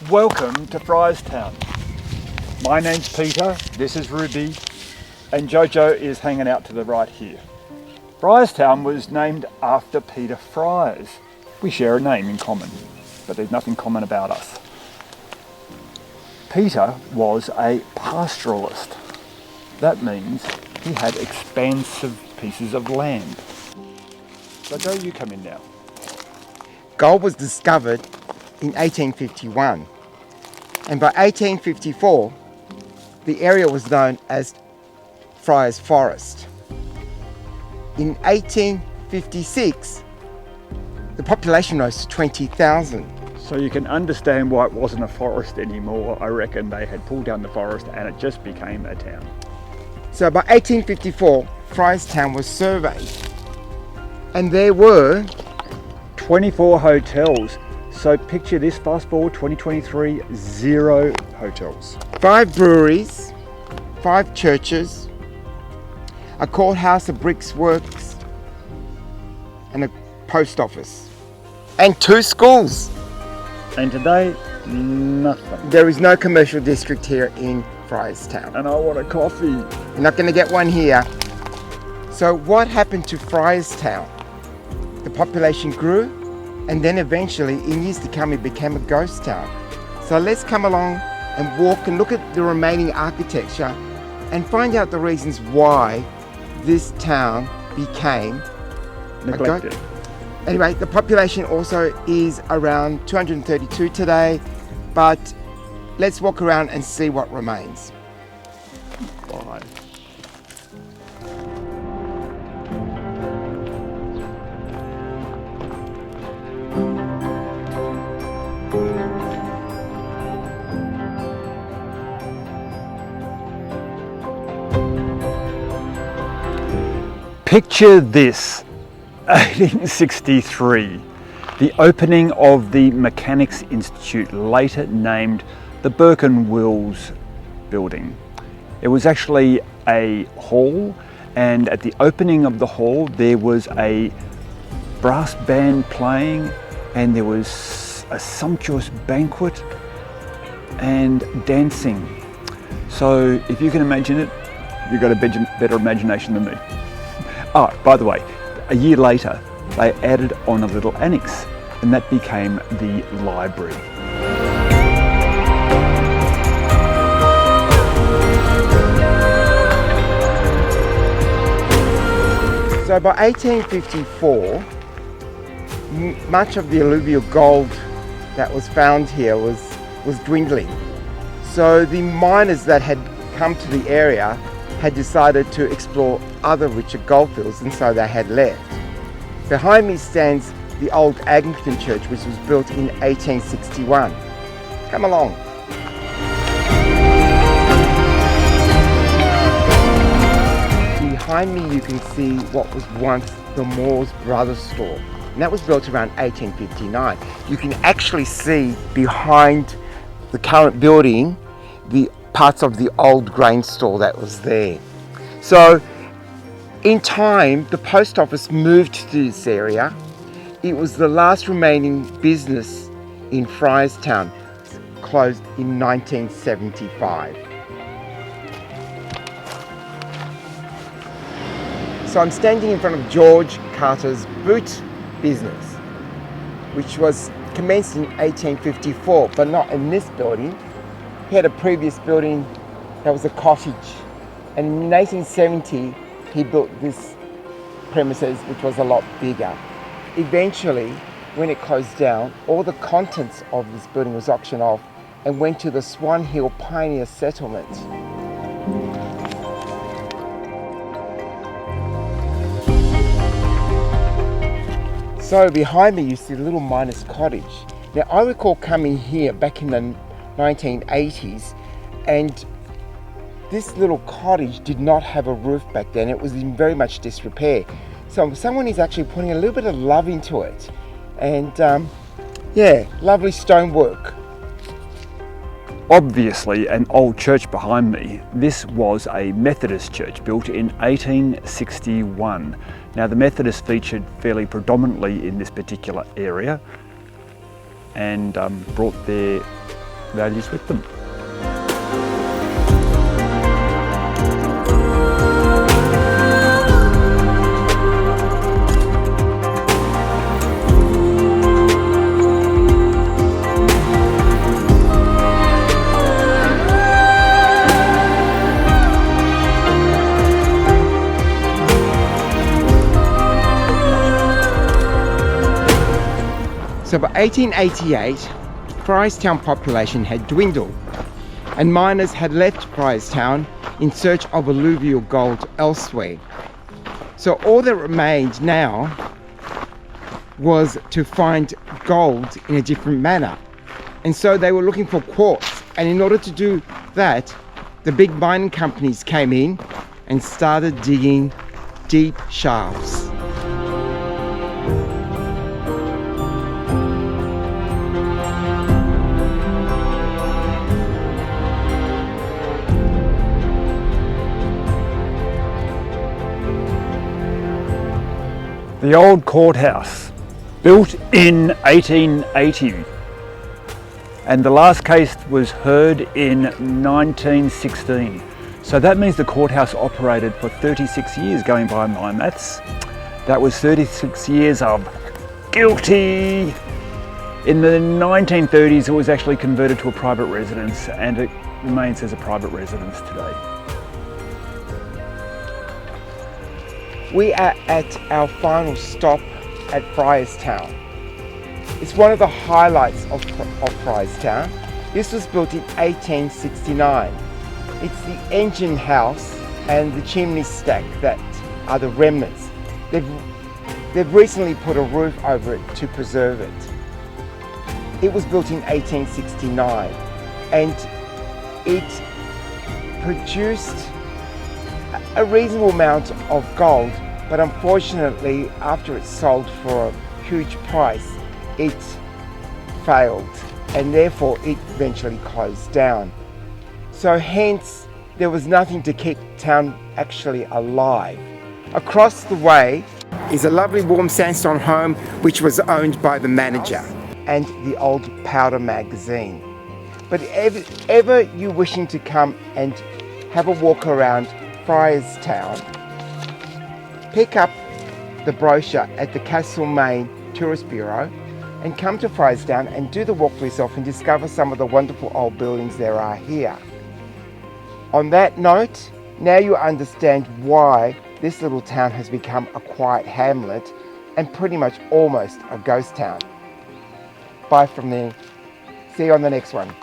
Welcome to Fryerstown. My name's Peter, this is Ruby, and Jojo is hanging out to the right here. Fryerstown was named after Peter Fryers. We share a name in common, but there's nothing common about us. Peter was a pastoralist. That means he had expansive pieces of land. Jojo, you come in now. Gold was discovered in 1851, and by 1854 the area was known as Fryers Forest. In 1856 the population rose to 20,000. So you can understand why it wasn't a forest anymore. I reckon they had pulled down the forest and it just became a town. So by 1854 Fryerstown was surveyed, and there were 24 hotels. So picture this, fast forward 2023, 0 hotels. 5 breweries, 5 churches, a courthouse, a bricks works, and a post office, and 2 schools. And today, nothing. There is no commercial district here in Fryerstown. And I want a coffee. You're not going to get one here. So what happened to Fryerstown? The population grew, and then eventually, in years to come, it became a ghost town. So let's come along and walk and look at the remaining architecture and find out the reasons why this town became Neglected. Anyway, the population also is around 232 today, but let's walk around and see what remains. Bye. Picture this, 1863, the opening of the Mechanics Institute, later named the Wills building. It was actually a hall, and at the opening of the hall there was a brass band playing, and there was a sumptuous banquet and dancing. So if you can imagine it, you've got a better imagination than me. Oh, by the way, a year later, they added on a little annex, and that became the library. So by 1854, much of the alluvial gold that was found here was dwindling. So the miners that had come to the area had decided to explore other richer goldfields, and so they had left. Behind me stands the old Anglican church, which was built in 1861. Come along. Behind me you can see what was once the Moore's Brothers store, and that was built around 1859. You can actually see behind the current building the parts of the old grain store that was there. So in time the post office moved to this area. It was the last remaining business in Fryerstown, closed in 1975. So I'm standing in front of George Carter's boot business, which was commenced in 1854, but not in this building. He had a previous building that was a cottage, and in 1870 he built this premises, which was a lot bigger. Eventually, when it closed down, all the contents of this building was auctioned off and went to the Swan Hill Pioneer Settlement. So behind me you see the little miner's cottage. Now I recall coming here back in the 1980s, and this little cottage did not have a roof back then. It was in very much disrepair. So someone is actually putting a little bit of love into it. And yeah, lovely stonework. Obviously an old church behind me. This was a Methodist church built in 1861. Now the Methodists featured fairly predominantly in this particular area and brought their values with them. So by 1888, Fryerstown population had dwindled and miners had left Fryerstown in search of alluvial gold elsewhere. So all that remained now was to find gold in a different manner. And so they were looking for quartz. And in order to do that, the big mining companies came in and started digging deep shafts. The old courthouse, built in 1880, and the last case was heard in 1916. So that means the courthouse operated for 36 years, going by my maths. That was 36 years of guilty. In the 1930s, it was actually converted to a private residence, and it remains as a private residence today. We are at our final stop at Fryerstown. It's one of the highlights of Fryerstown. This was built in 1869. It's the engine house and the chimney stack that are the remnants. They've recently put a roof over it to preserve it. It was built in 1869 and it produced a reasonable amount of gold, but unfortunately after it sold for a huge price it failed and therefore it eventually closed down. So hence there was nothing to keep town actually alive. Across the way is a lovely warm sandstone home which was owned by the manager, and the old powder magazine. But if ever you're wishing to come and have a walk around Fryerstown, pick up the brochure at the Castlemaine Tourist Bureau and come to Fryerstown and do the walk for yourself and discover some of the wonderful old buildings there are here. On that note, now you understand why this little town has become a quiet hamlet and pretty much almost a ghost town. Bye from me. See you on the next one.